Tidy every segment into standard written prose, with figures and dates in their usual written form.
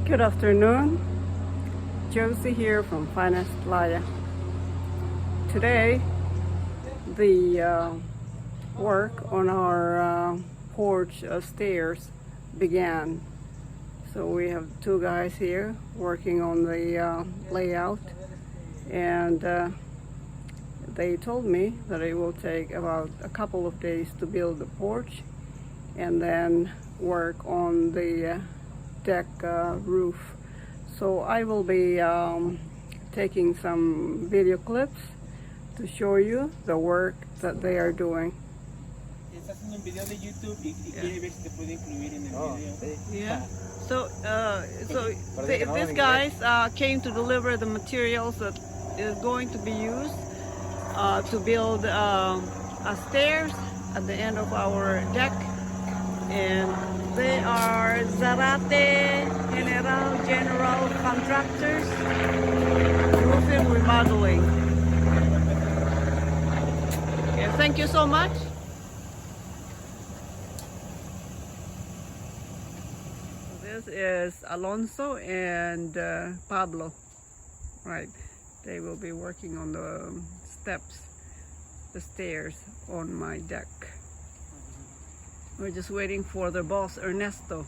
Good afternoon, Josie here from Phinest Laya. Today, the work on our porch stairs began. So we have two guys here working on the layout, and they told me that it will take about a couple of days to build the porch and then work on the deck roof. So I will be taking some video clips to show you the work that they are doing. Estás haciendo un video de YouTube y quiere ver si te puede incluir en el video. Yeah. So, these guys came to deliver the materials that is going to be used to build a stairs at the end of our deck, and they are Zarate General Contractors, roofing remodeling. Okay, thank you so much. This is Alonso and Pablo. Right, they will be working on the steps, the stairs on my deck. We're just waiting for the boss, Ernesto.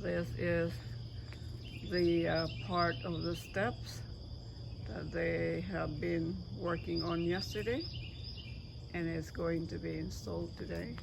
This is the part of the steps that they have been working on yesterday, and it's going to be installed today.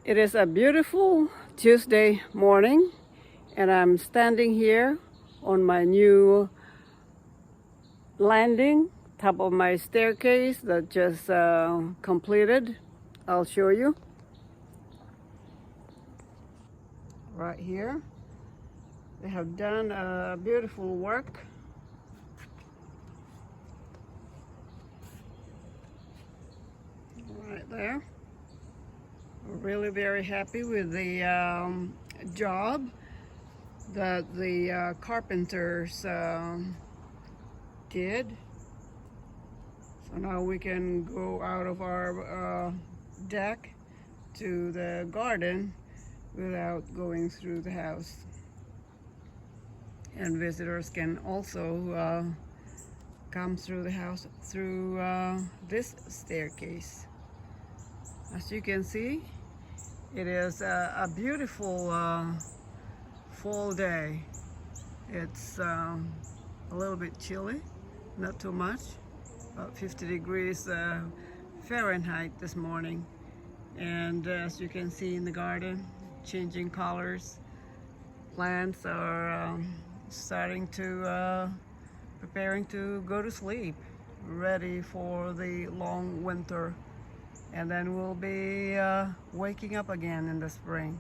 It is a beautiful Tuesday morning, and I'm standing here on my new landing, top of my staircase that just completed. I'll show you. Right here, they have done beautiful work. Right there. Really very happy with the job that the carpenters did. So now we can go out of our deck to the garden without going through the house. And visitors can also come through the house through this staircase. As you can see, it is a beautiful fall day. It's a little bit chilly, not too much, about 50 degrees Fahrenheit this morning. And as you can see in the garden, changing colors. Plants are starting to, preparing to go to sleep, ready for the long winter And then we'll be waking up again in the spring.